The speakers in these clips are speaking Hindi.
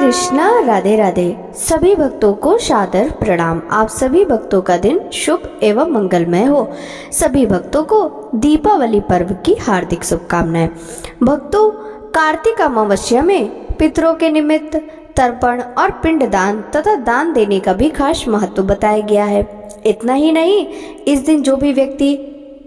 कृष्णा, राधे राधे। सभी भक्तों को सादर प्रणाम। आप सभी भक्तों का दिन शुभ एवं मंगलमय हो। सभी भक्तों को दीपावली पर्व की हार्दिक शुभकामनाएं। भक्तों, कार्तिक अमावस्या में पितरों के निमित्त तर्पण और पिंडदान तथा दान देने का भी खास महत्व बताया गया है। इतना ही नहीं, इस दिन जो भी व्यक्ति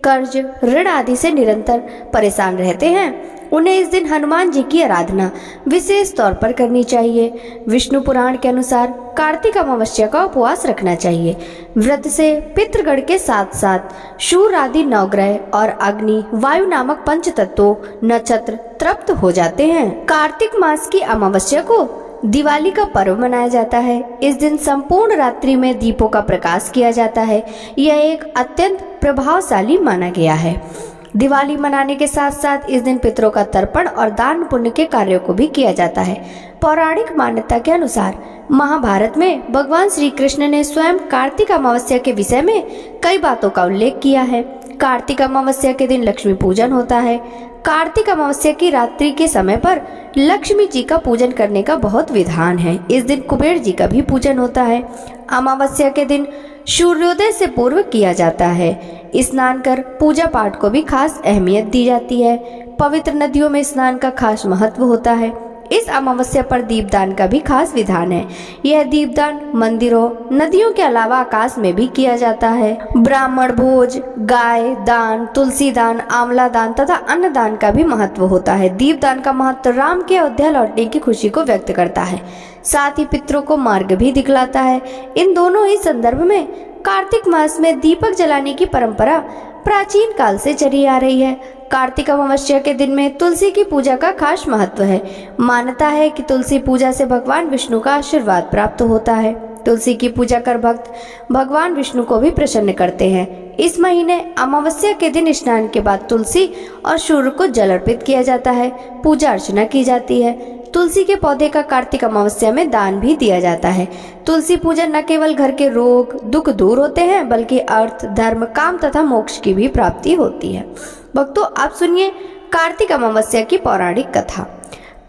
कर्ज, ऋण आदि से निरंतर परेशान रहते हैं, उन्हें इस दिन हनुमान जी की आराधना विशेष तौर पर करनी चाहिए। विष्णु पुराण के अनुसार कार्तिक अमावस्या का उपवास रखना चाहिए। व्रत से पितृगण के साथ साथ सूर्य आदि नवग्रह और अग्नि, वायु नामक पंच तत्वों, नक्षत्र तृप्त हो जाते हैं। कार्तिक मास की अमावस्या को दिवाली का पर्व मनाया जाता है। इस दिन संपूर्ण रात्रि में दीपों का प्रकाश किया जाता है। यह एक अत्यंत प्रभावशाली माना गया है। दिवाली मनाने के साथ साथ इस दिन पितरों का तर्पण और दान पुण्य के कार्यों को भी किया जाता है। पौराणिक मान्यता के अनुसार महाभारत में भगवान श्री कृष्ण ने स्वयं कार्तिक अमावस्या के विषय में कई बातों का उल्लेख किया है। कार्तिक अमावस्या के दिन लक्ष्मी पूजन होता है। कार्तिक अमावस्या की रात्रि के समय पर लक्ष्मी जी का पूजन करने का बहुत विधान है। इस दिन कुबेर जी का भी पूजन होता है। अमावस्या के दिन सूर्योदय से पूर्व किया जाता है। स्नान कर पूजा पाठ को भी खास अहमियत दी जाती है। पवित्र नदियों में स्नान का खास महत्व होता है। इस अमावस्या पर दीपदान का भी खास विधान है। यह दीपदान मंदिरों, नदियों के अलावा आकाश में भी किया जाता है। ब्राह्मण भोज, गाय दान, तुलसी दान, आंवला दान तथा अन्न दान का भी महत्व होता है। दीपदान का महत्व राम के अयोध्या लौटने की खुशी को व्यक्त करता है, साथ ही पितरों को मार्ग भी दिखलाता है। इन दोनों ही संदर्भ में कार्तिक मास में दीपक जलाने की परंपरा प्राचीन काल से चली आ रही है। कार्तिक अमावस्या के दिन में तुलसी की पूजा का खास महत्व है। मान्यता है कि तुलसी पूजा से भगवान विष्णु का आशीर्वाद प्राप्त होता है। तुलसी की पूजा कर भक्त भगवान विष्णु को भी प्रसन्न करते हैं। इस महीने अमावस्या के दिन स्नान के बाद तुलसी और सूर्य को जल अर्पित किया जाता है, पूजा अर्चना की जाती है। तुलसी के पौधे का कार्तिक अमावस्या में दान भी दिया जाता है। तुलसी पूजन न केवल घर के रोग दुख दूर होते हैं, बल्कि अर्थ, धर्म, काम तथा मोक्ष की भी प्राप्ति होती है। भक्तों, आप सुनिए कार्तिक अमावस्या की पौराणिक कथा।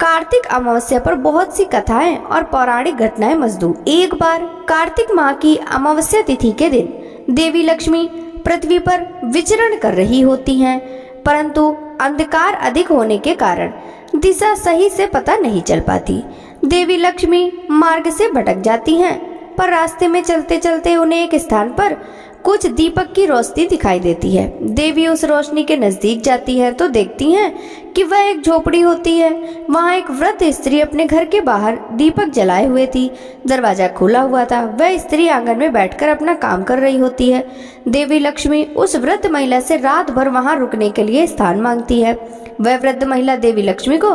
कार्तिक अमावस्या पर बहुत सी कथाएं और पौराणिक घटनाएं मौजूद। एक बार कार्तिक माह की अमावस्या तिथि के दिन देवी लक्ष्मी पृथ्वी पर विचरण कर रही होती हैं, परंतु अंधकार अधिक होने के कारण दिशा सही से पता नहीं चल पाती। देवी लक्ष्मी मार्ग से भटक जाती हैं, पर रास्ते में चलते चलते उन्हें एक स्थान पर कुछ दीपक की रोशनी दिखाई देती है। देवी उस रोशनी के नजदीक जाती है तो देखती हैं कि वह एक झोपड़ी होती है। वहाँ एक वृद्ध स्त्री अपने घर के बाहर दीपक जलाए हुए थी। दरवाजा खुला हुआ था। वह स्त्री आंगन में बैठकर अपना काम कर रही होती है। देवी लक्ष्मी उस वृद्ध महिला से रात भर वहाँ रुकने के लिए स्थान मांगती है। वह वृद्ध महिला देवी लक्ष्मी को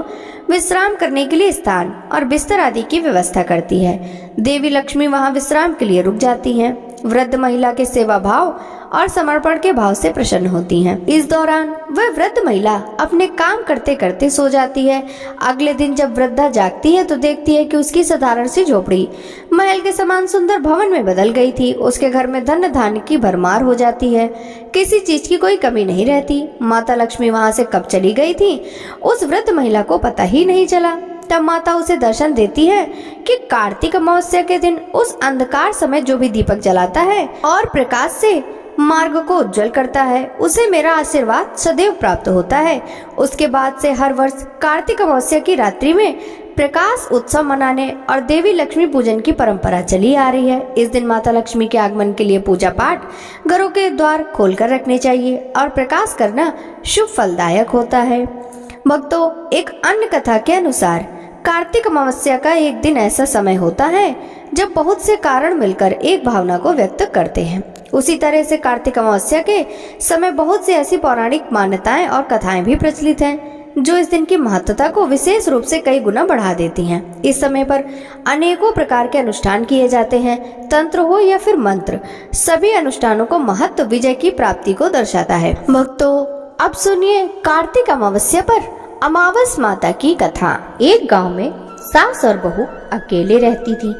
विश्राम करने के लिए स्थान और बिस्तर आदि की व्यवस्था करती है। देवी लक्ष्मी वहां विश्राम के लिए रुक जाती हैं। वृद्ध महिला के सेवा भाव और समर्पण के भाव से प्रसन्न होती हैं। इस दौरान वह वृद्ध महिला अपने काम करते करते सो जाती है। अगले दिन जब वृद्धा जागती है तो देखती है कि उसकी साधारण सी झोपड़ी महल के समान सुंदर भवन में बदल गई थी। उसके घर में धन धान्य की भरमार हो जाती है। किसी चीज की कोई कमी नहीं रहती। माता लक्ष्मी वहां से कब चली गई थी, उस वृद्ध महिला को पता ही नहीं चला। तब माता उसे दर्शन देती है कि कार्तिक अमावस्या के दिन उस अंधकार समय जो भी दीपक जलाता है और प्रकाश से मार्ग को उज्जवल करता है, उसे मेरा आशीर्वाद सदैव प्राप्त होता है। उसके बाद से हर वर्ष कार्तिक अमावस्या की रात्रि में प्रकाश उत्सव मनाने और देवी लक्ष्मी पूजन की परंपरा चली आ रही है। इस दिन माता लक्ष्मी के आगमन के लिए पूजा पाठ, घरों के द्वार खोलकर रखने चाहिए और प्रकाश करना शुभ फलदायक होता है। भक्तों, एक अन्य कथा के अनुसार कार्तिक अमावस्या का एक दिन ऐसा समय होता है जब बहुत से कारण मिलकर एक भावना को व्यक्त करते हैं। उसी तरह से कार्तिक अमावस्या के समय बहुत सी ऐसी पौराणिक मान्यताएं और कथाएं भी प्रचलित हैं जो इस दिन की महत्वता को विशेष रूप से कई गुना बढ़ा देती हैं। इस समय पर अनेकों प्रकार के अनुष्ठान किए जाते हैं। तंत्र हो या फिर मंत्र, सभी अनुष्ठानों को महत्व विजय की प्राप्ति को दर्शाता है। भक्तों, अब सुनिए कार्तिक अमावस्या पर अमावस माता की कथा। एक गांव में सास और बहू अकेले रहती थी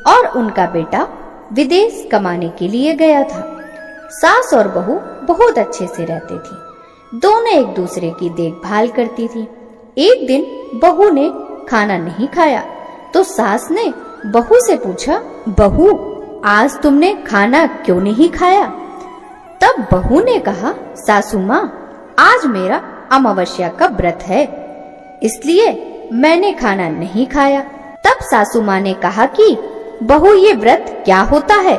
और उनका बेटा विदेश कमाने के लिए गया था। सास और बहू बहुत अच्छे से रहते थे। दोनों एक दूसरे की देखभाल करती थी। एक दिन बहू ने खाना नहीं खाया तो सास ने बहू से पूछा, बहू आज तुमने खाना क्यों नहीं खाया? तब बहू ने कहा, सासू माँ आज मेरा अमावस्या का व्रत है, इसलिए मैंने खाना नहीं खाया। तब सासू माँ ने कहा कि बहू ये व्रत क्या होता है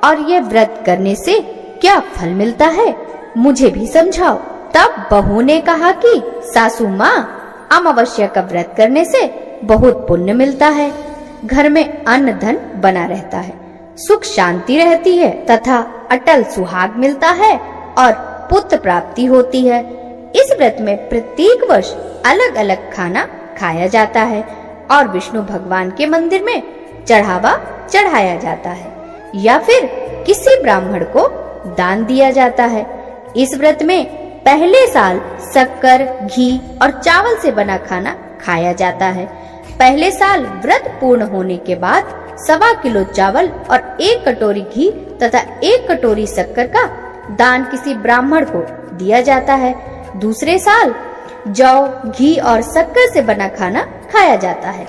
और ये व्रत करने से क्या फल मिलता है, मुझे भी समझाओ। तब बहू ने कहा कि सासू माँ अमावस्या का व्रत करने से बहुत पुण्य मिलता है, घर में अन्न धन बना रहता है, सुख शांति रहती है तथा अटल सुहाग मिलता है और पुत्र प्राप्ति होती है। इस व्रत में प्रत्येक वर्ष अलग अलग खाना खाया जाता है और विष्णु भगवान के मंदिर में चढ़ावा चढ़ाया जाता है या फिर किसी ब्राह्मण को दान दिया जाता है। इस व्रत में पहले साल शक्कर, घी और चावल से बना खाना खाया जाता है। पहले साल व्रत पूर्ण होने के बाद 1.25 किलो चावल और 1 कटोरी घी तथा 1 कटोरी शक्कर का दान किसी ब्राह्मण को दिया जाता है। दूसरे साल जौ, घी और शक्कर से बना खाना खाया जाता है।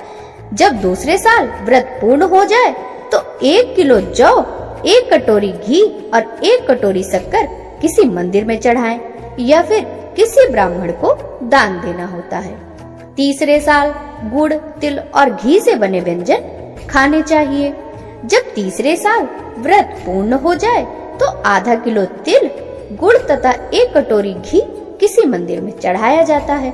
जब दूसरे साल व्रत पूर्ण हो जाए तो 1 किलो जौ, 1 कटोरी घी और 1 कटोरी शक्कर किसी मंदिर में चढ़ाएं या फिर किसी ब्राह्मण को दान देना होता है। तीसरे साल गुड़, तिल और घी से बने व्यंजन खाने चाहिए। जब तीसरे साल व्रत पूर्ण हो जाए तो आधा किलो तिल, गुड़ तथा 1 कटोरी घी किसी मंदिर में चढ़ाया जाता है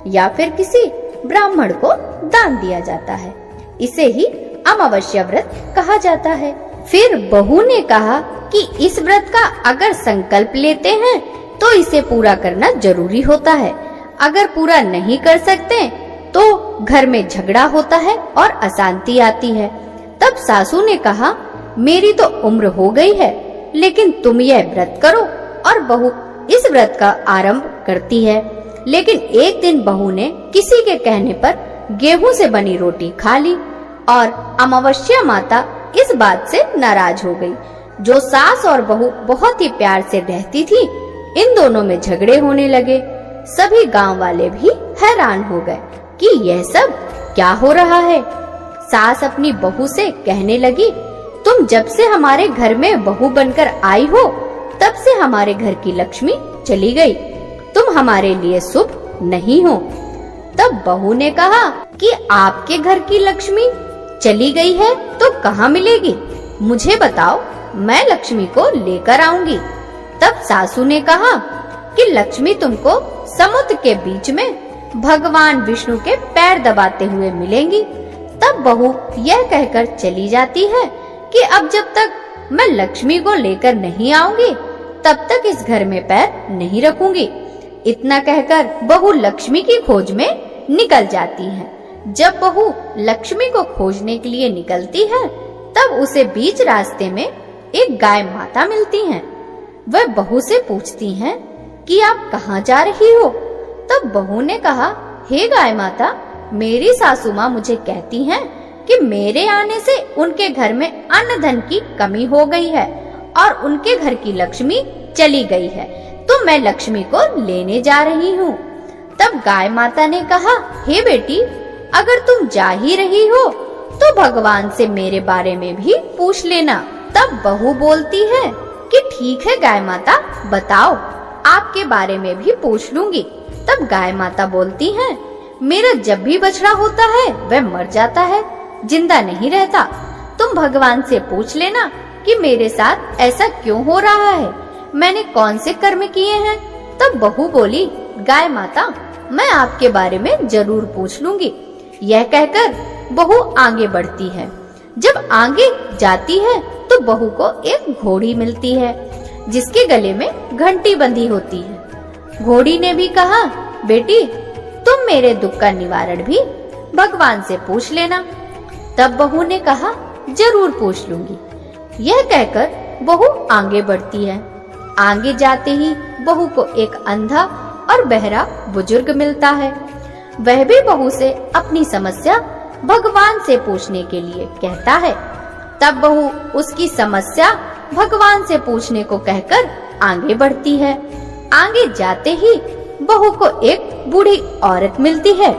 या फिर किसी ब्राह्मण को दान दिया जाता है। इसे ही अमावस्या व्रत कहा जाता है। फिर बहू ने कहा कि इस व्रत का अगर संकल्प लेते हैं तो इसे पूरा करना जरूरी होता है। अगर पूरा नहीं कर सकते तो घर में झगड़ा होता है और अशांति आती है। तब सासू ने कहा, मेरी तो उम्र हो गई है, लेकिन तुम यह व्रत करो। और बहू इस व्रत का आरंभ करती है। लेकिन एक दिन बहू ने किसी के कहने पर गेहूं से बनी रोटी खा ली और अमावस्या माता इस बात से नाराज हो गई। जो सास और बहू बहुत ही प्यार से रहती थी, इन दोनों में झगड़े होने लगे। सभी गांव वाले भी हैरान हो गए कि यह सब क्या हो रहा है। सास अपनी बहू से कहने लगी, तुम जब से हमारे घर में बहू बनकर आई हो तब से हमारे घर की लक्ष्मी चली गई, तुम हमारे लिए शुभ नहीं हो। तब बहू ने कहा कि आपके घर की लक्ष्मी चली गई है तो कहाँ मिलेगी, मुझे बताओ, मैं लक्ष्मी को लेकर आऊंगी। तब सासू ने कहा कि लक्ष्मी तुमको समुद्र के बीच में भगवान विष्णु के पैर दबाते हुए मिलेंगी। तब बहू यह कहकर चली जाती है कि अब जब तक मैं लक्ष्मी को लेकर नहीं आऊंगी तब तक इस घर में पैर नहीं रखूंगी। इतना कहकर बहू लक्ष्मी की खोज में निकल जाती है। जब बहू लक्ष्मी को खोजने के लिए निकलती है तब उसे बीच रास्ते में एक गाय माता मिलती हैं। वह बहू से पूछती हैं कि आप कहाँ जा रही हो। तब बहू ने कहा, हे गाय माता, मेरी सासू माँ मुझे कहती हैं कि मेरे आने से उनके घर में अन्न धन की कमी हो गई है और उनके घर की लक्ष्मी चली गई है, तो मैं लक्ष्मी को लेने जा रही हूँ। तब गाय माता ने कहा, हे बेटी, अगर तुम जा ही रही हो तो भगवान से मेरे बारे में भी पूछ लेना। तब बहू बोलती है कि ठीक है गाय माता, बताओ, आपके बारे में भी पूछ लूंगी। तब गाय माता बोलती हैं, मेरा जब भी बछड़ा होता है वह मर जाता है, जिंदा नहीं रहता। तुम भगवान से पूछ लेना कि मेरे साथ ऐसा क्यों हो रहा है, मैंने कौन से कर्म किए हैं। तब बहू बोली, गाय माता, मैं आपके बारे में जरूर पूछ लूंगी। यह कहकर बहू आगे बढ़ती है। जब आगे जाती है तो बहू को एक घोड़ी मिलती है जिसके गले में घंटी बंधी होती है। घोड़ी ने भी कहा, बेटी, तुम मेरे दुख का निवारण भी भगवान से पूछ लेना। तब बहू ने कहा, जरूर पूछ लूंगी। यह कहकर बहू आगे बढ़ती है। आगे जाते ही बहू को एक अंधा और बहरा बुजुर्ग मिलता है। वह भी बहू से अपनी समस्या भगवान से पूछने के लिए कहता है। तब बहू उसकी समस्या भगवान से पूछने को कहकर आगे बढ़ती है। आगे जाते ही बहू को एक बूढ़ी औरत मिलती है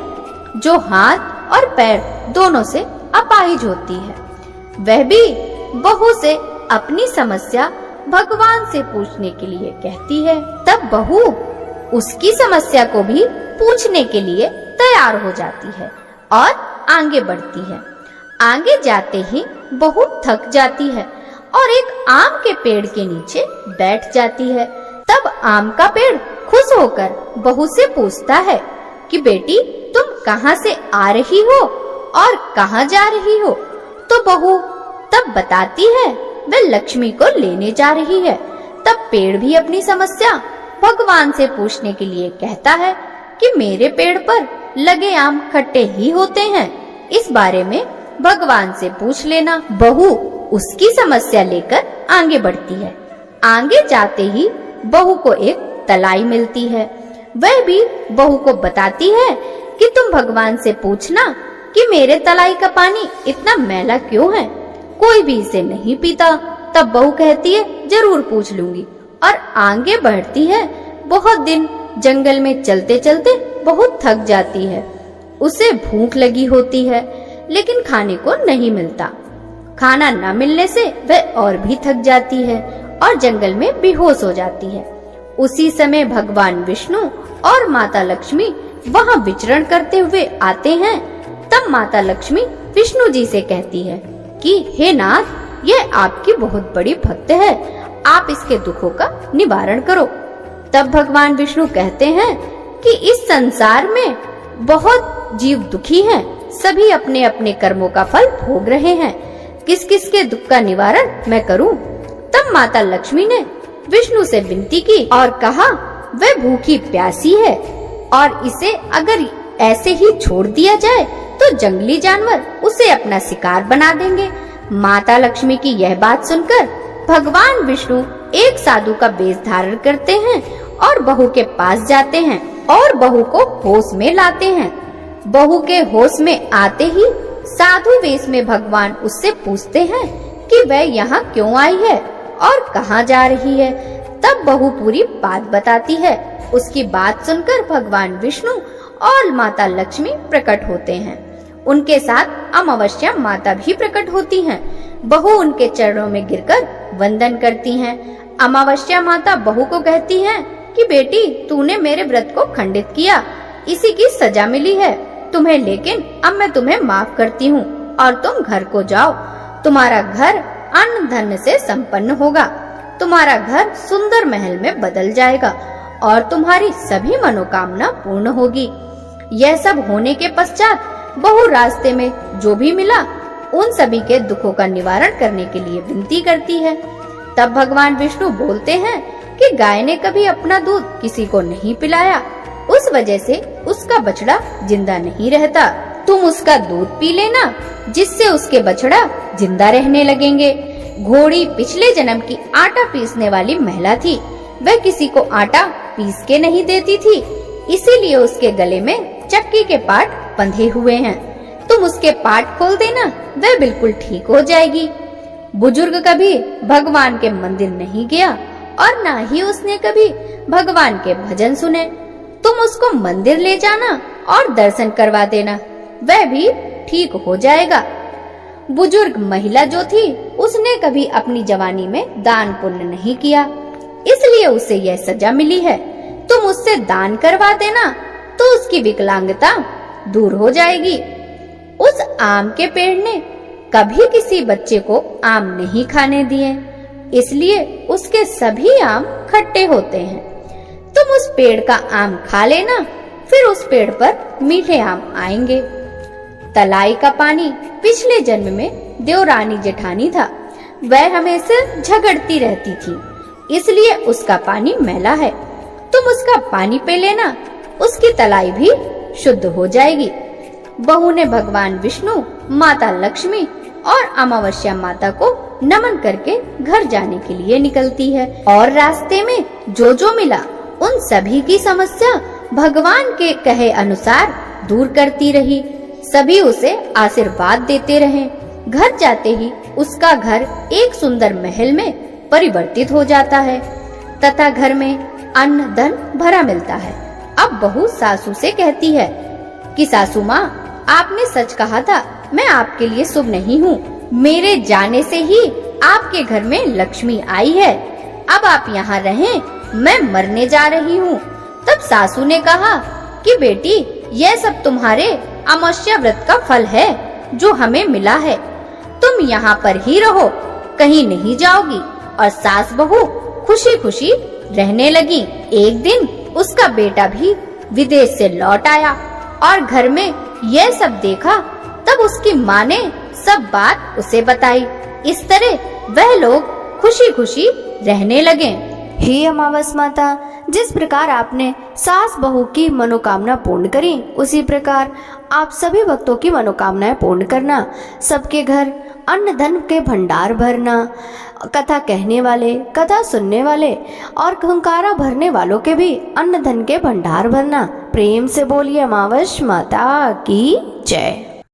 जो हाथ और पैर दोनों से अपाहिज होती है। वह भी बहू से अपनी समस्या भगवान से पूछने के लिए कहती है। तब बहू उसकी समस्या को भी पूछने के लिए तैयार हो जाती है और आगे बढ़ती है। आगे जाते ही बहू थक जाती है और एक आम के पेड़ के नीचे बैठ जाती है। तब आम का पेड़ खुश होकर बहू से पूछता है कि बेटी, तुम कहाँ से आ रही हो और कहाँ जा रही हो? तो बहू तब बताती है वह लक्ष्मी को लेने जा रही है। तब पेड़ भी अपनी समस्या भगवान से पूछने के लिए कहता है कि मेरे पेड़ पर लगे आम खट्टे ही होते हैं, इस बारे में भगवान से पूछ लेना। बहू उसकी समस्या लेकर आगे बढ़ती है। आगे जाते ही बहू को एक तलाई मिलती है। वह भी बहू को बताती है कि तुम भगवान से पूछना कि मेरे तलाई का पानी इतना मैला क्यों है, कोई भी इसे नहीं पीता। तब बहू कहती है जरूर पूछ लूंगी और आगे बढ़ती है। बहुत दिन जंगल में चलते चलते बहुत थक जाती है। उसे भूख लगी होती है लेकिन खाने को नहीं मिलता। खाना न मिलने से वह और भी थक जाती है और जंगल में बेहोश हो जाती है। उसी समय भगवान विष्णु और माता लक्ष्मी वहां विचरण करते हुए आते हैं। तब माता लक्ष्मी विष्णु जी से कहती है कि हे नाथ, यह आपकी बहुत बड़ी भक्त है, आप इसके दुखों का निवारण करो। तब भगवान विष्णु कहते हैं कि इस संसार में बहुत जीव दुखी हैं, सभी अपने अपने कर्मों का फल भोग रहे हैं, किस किस के दुख का निवारण मैं करूं? तब माता लक्ष्मी ने विष्णु से विनती की और कहा वह भूखी प्यासी है और इसे अगर ऐसे ही छोड़ दिया जाए तो जंगली जानवर उसे अपना शिकार बना देंगे। माता लक्ष्मी की यह बात सुनकर भगवान विष्णु एक साधु का वेश धारण करते हैं और बहू के पास जाते हैं और बहू को होश में लाते हैं। बहू के होश में आते ही साधु वेश में भगवान उससे पूछते हैं कि वह यहाँ क्यों आई है और कहाँ जा रही है। तब बहू पूरी बात बताती है। उसकी बात सुनकर भगवान विष्णु और माता लक्ष्मी प्रकट होते हैं। उनके साथ अमावस्या माता भी प्रकट होती हैं। बहू उनके चरणों में गिरकर वंदन करती हैं। अमावस्या माता बहू को कहती हैं कि बेटी, तूने मेरे व्रत को खंडित किया, इसी की सजा मिली है तुम्हें, लेकिन अब मैं तुम्हें माफ करती हूँ और तुम घर को जाओ। तुम्हारा घर अन्न धन से संपन्न होगा, तुम्हारा घर सुंदर महल में बदल जाएगा और तुम्हारी सभी मनोकामना पूर्ण होगी। यह सब होने के पश्चात बहू रास्ते में जो भी मिला उन सभी के दुखों का निवारण करने के लिए विनती करती है। तब भगवान विष्णु बोलते हैं कि गाय ने कभी अपना दूध किसी को नहीं पिलाया, उस वजह से उसका बछड़ा जिंदा नहीं रहता। तुम उसका दूध पी लेना, जिससे उसके बछड़ा जिंदा रहने लगेंगे। घोड़ी पिछले जन्म की आटा पीसने वाली महिला थी। वह किसी को आटा पीस के नहीं देती थी, इसीलिए उसके गले में चक्की के पाट बंधे हुए हैं। तुम उसके पाट खोल देना, वह बिल्कुल ठीक हो जाएगी। बुजुर्ग कभी भगवान के मंदिर नहीं गया और न ही उसने कभी भगवान के भजन सुने। तुम उसको मंदिर ले जाना और दर्शन करवा देना, वह भी ठीक हो जाएगा। बुजुर्ग महिला जो थी उसने कभी अपनी जवानी में दान पुण्य नहीं किया, इसलिए उसे यह सजा मिली है। तुम उससे दान करवा देना तो उसकी विकलांगता दूर हो जाएगी। उस आम के पेड़ ने कभी किसी बच्चे को आम नहीं खाने दिए, इसलिए उसके सभी आम खट्टे होते हैं। तुम उस पेड़ का आम खा लेना, फिर उस पेड़ पर मीठे आम आएंगे। तलाई का पानी पिछले जन्म में देवरानी जेठानी था, वह हमेशा झगड़ती रहती थी, इसलिए उसका पानी मैला है। तुम उसका पानी पी लेना, उसकी तलाई भी शुद्ध हो जाएगी। बहू ने भगवान विष्णु, माता लक्ष्मी और अमावस्या माता को नमन करके घर जाने के लिए निकलती है और रास्ते में जो मिला उन सभी की समस्या भगवान के कहे अनुसार दूर करती रही। सभी उसे आशीर्वाद देते रहे। घर जाते ही उसका घर एक सुंदर महल में परिवर्तित हो जाता है तथा घर में अन्न धन भरा मिलता है। अब बहू सासू से कहती है कि सासू माँ, आपने सच कहा था, मैं आपके लिए शुभ नहीं हूँ। मेरे जाने से ही आपके घर में लक्ष्मी आई है। अब आप यहाँ रहें, मैं मरने जा रही हूँ। तब सासू ने कहा कि बेटी, यह सब तुम्हारे अमावस्या व्रत का फल है जो हमें मिला है। तुम यहाँ पर ही रहो, कहीं नहीं जाओगी। और सास बहू खुशी खुशी रहने लगी। एक दिन उसका बेटा भी विदेश से लौट आया और घर में यह सब देखा। तब उसकी माँ ने सब बात उसे बताई। इस तरह वह लोग खुशी खुशी रहने लगे। हे अमावस माता, जिस प्रकार आपने सास बहू की मनोकामना पूर्ण करी, उसी प्रकार आप सभी भक्तों की मनोकामनाएं पूर्ण करना। सबके घर अन्न धन के भंडार भरना। कथा कहने वाले, कथा सुनने वाले और हुंकारा भरने वालों के भी अन्न धन के भंडार भरना। प्रेम से बोलिए अमावस माता की जय।